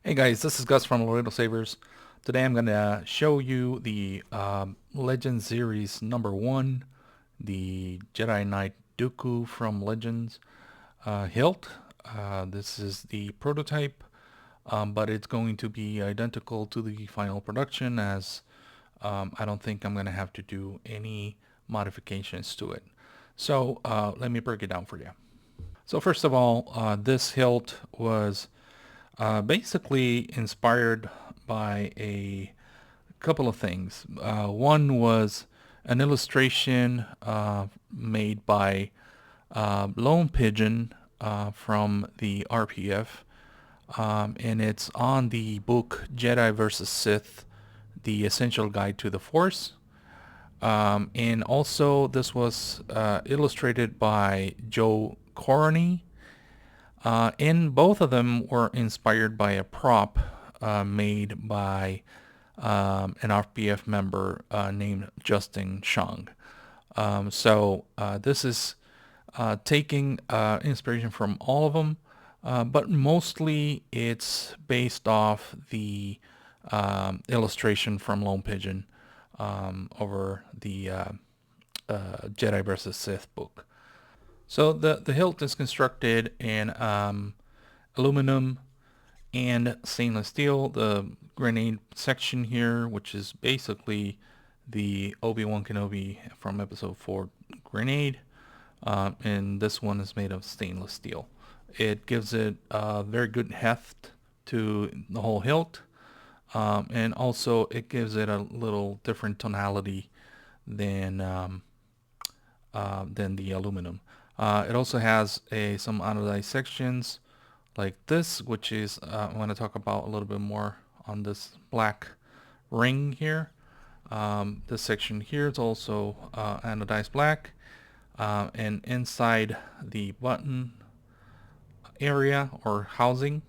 Hey guys, this is Gus from Laredo Sabers. Today I'm going to show you the Legends series number 1, the Jedi Knight Dooku from Legends hilt. This is the prototype, but it's going to be identical to the final production as I don't think I'm going to have to do any modifications to it. So let me break it down for you. So first of all, this hilt was basically inspired by a couple of things. One was an illustration made by Lone Pigeon from the RPF, and it's on the book Jedi vs. Sith, The Essential Guide to the Force. And also this was illustrated by Joe Corney, and both of them were inspired by a prop made by an RPF member named Justin Shang. So this is taking inspiration from all of them, but mostly it's based off the illustration from Lone Pigeon over the Jedi vs. Sith book. So the hilt is constructed in aluminum and stainless steel. The grenade section here, which is basically the Obi-Wan Kenobi from Episode 4 grenade, and this one is made of stainless steel. It gives it a very good heft to the whole hilt, and also it gives it a little different tonality than the aluminum. It also has some anodized sections like this, which is I'm going to talk about a little bit more on this black ring here. This section here is also anodized black, and inside the button area or housing,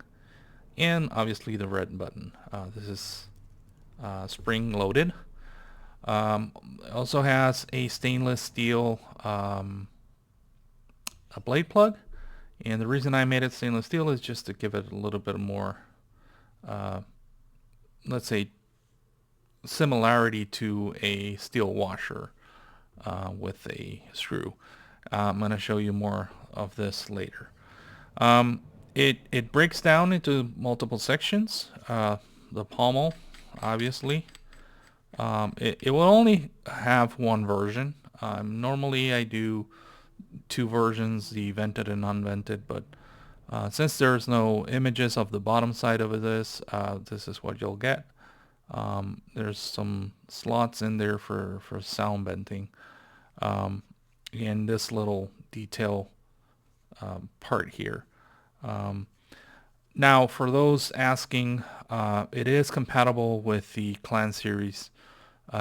and obviously the red button. This is spring loaded. Also has a stainless steel a blade plug, and the reason I made it stainless steel is just to give it a little bit more, let's say, similarity to a steel washer with a screw. I'm going to show you more of this later. It breaks down into multiple sections. The pommel, obviously. It will only have one version. Normally I do two versions, the vented and unvented, but since there's no images of the bottom side of this, this is what you'll get. There's some slots in there for sound venting, and this little detail part here. Now, for those asking, it is compatible with the Clan Series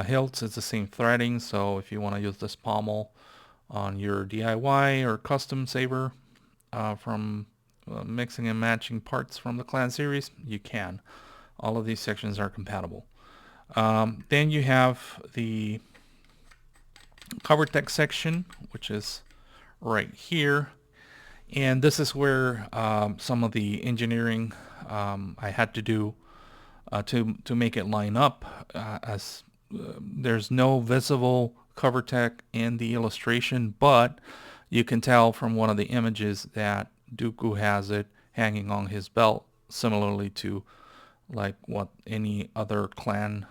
hilts. It's the same threading, so if you want to use this pommel on your DIY or custom saber from mixing and matching parts from the Clan Series, you can. All of these sections are compatible. Then you have the cover text section, which is right here. And this is where some of the engineering I had to do to make it line up, as there's no visible cover text in the illustration, but you can tell from one of the images that Dooku has it hanging on his belt, similarly to like what any other clan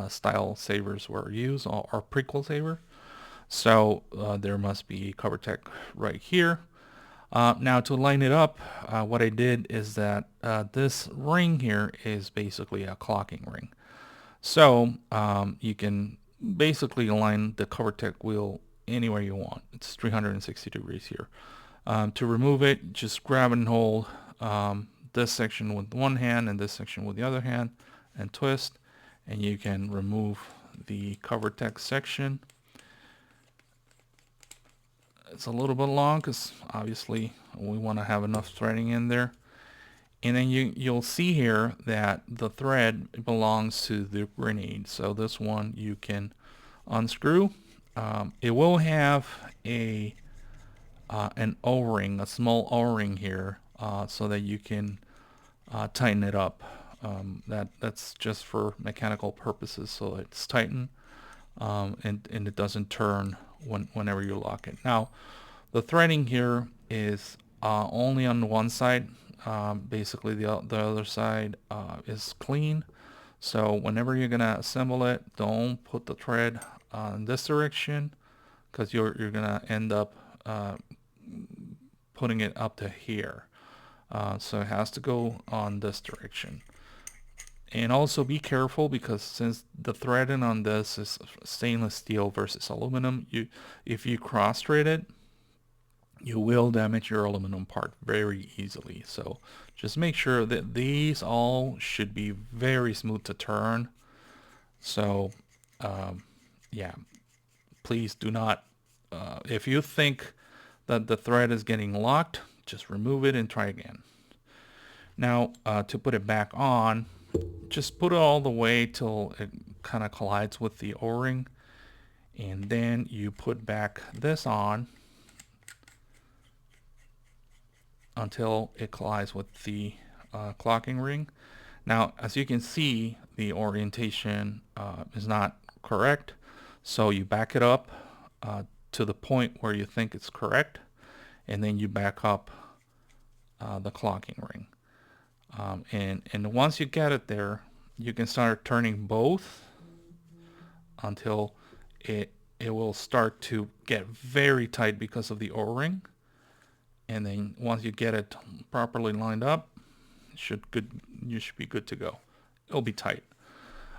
style sabers were used, or prequel saber. So there must be cover text right here. Now to line it up, what I did is that this ring here is basically a clocking ring. So you can basically align the cover tech wheel anywhere you want. It's 360 degrees here. To remove it, just grab and hold this section with one hand and this section with the other hand and twist, and you can remove the cover text section. It's a little bit long because obviously we want to have enough threading in there. And then you'll see here that the thread belongs to the grenade. So this one you can unscrew. It will have an O-ring, a small O-ring here, so that you can tighten it up That's just for mechanical purposes, so it's tightened, and it doesn't turn whenever you lock it. Now, the threading here is only on one side. Basically, the other side is clean. So whenever you're gonna assemble it, don't put the thread in this direction, because you're gonna end up putting it up to here. So it has to go on this direction. And also be careful, because since the threading on this is stainless steel versus aluminum, if you cross thread it, you will damage your aluminum part very easily. So just make sure that these all should be very smooth to turn. So yeah, please do not, if you think that the thread is getting locked, just remove it and try again. Now to put it back on, just put it all the way till it kind of collides with the O-ring, and then you put back this on until it collides with the clocking ring. Now, as you can see, the orientation is not correct, so you back it up to the point where you think it's correct, and then you back up the clocking ring. And once you get it there, you can start turning both until it will start to get very tight because of the O-ring. And then once you get it properly lined up, you should be good to go. It'll be tight.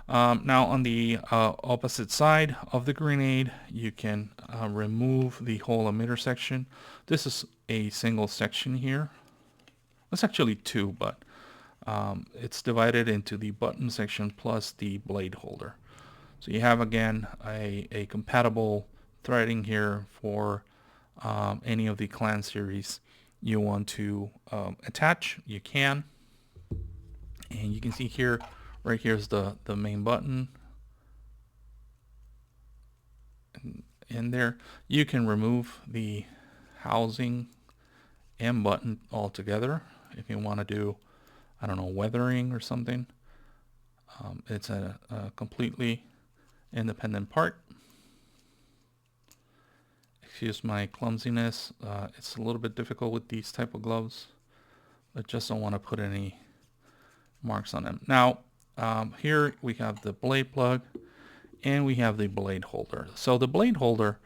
Now on the opposite side of the grenade, you can remove the whole emitter section. This is a single section here. It's actually two, but it's divided into the button section plus the blade holder. So you have, again, a compatible threading here for any of the clan series you want to attach. You can, and you can see here, right here's the main button, and there you can remove the housing and button altogether if you want to do, I don't know, weathering or something. It's a completely independent part. Excuse my clumsiness. It's a little bit difficult with these type of gloves. I just don't want to put any marks on them. Now, here we have the blade plug and we have the blade holder. So the blade holder,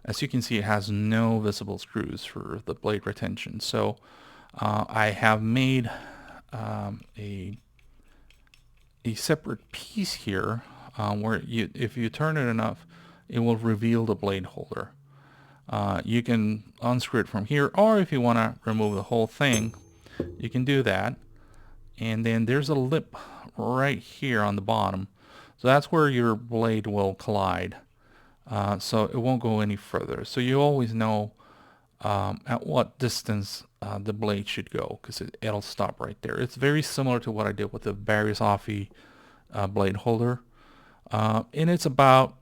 as you can see, it has no visible screws for the blade retention. So I have made a separate piece here where if you turn it enough, it will reveal the blade holder. You can unscrew it from here, or if you want to remove the whole thing, you can do that. And then there's a lip right here on the bottom, so that's where your blade will collide, so it won't go any further. So you always know at what distance the blade should go, because it'll stop right there. It's very similar to what I did with the Barry's Offie blade holder, and it's about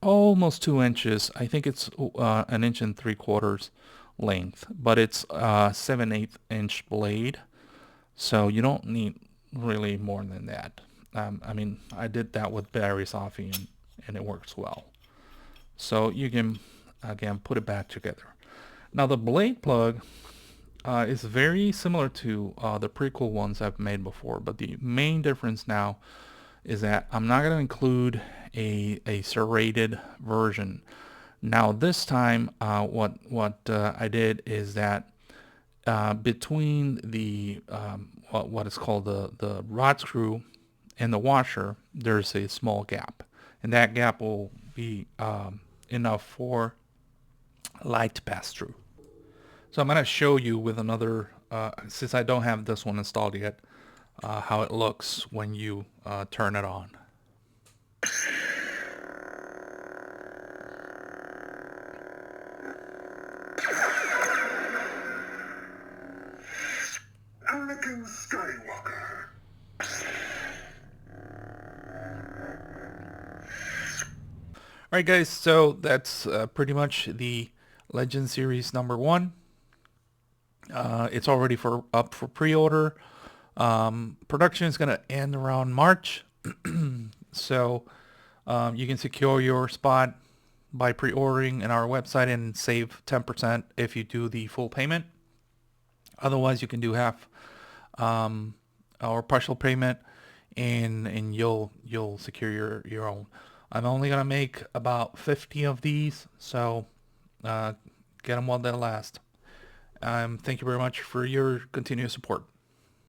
almost 2 inches. I think it's 1 3/4 inches length, but it's a 7/8 inch blade, so you don't need really more than that. I mean, I did that with Barry's Offie, and it works well. So you can, again, put it back together. Now the blade plug is very similar to the prequel ones I've made before, but the main difference now is that I'm not going to include a serrated version. Now this time, what I did is that between the what is called the rod screw and the washer, there's a small gap, and that gap will be enough for light to pass through. So I'm going to show you with another, since I don't have this one installed yet, how it looks when you turn it on. Anakin Skywalker. Alright guys, so that's pretty much the Legend Series number 1. It's already up for pre-order. Production is going to end around March. So you can secure your spot by pre-ordering in our website and save 10% if you do the full payment. Otherwise, you can do half or partial payment, and you'll secure your own. I'm only gonna make about 50 of these, so uh, get them while they last. Thank you very much for your continued support.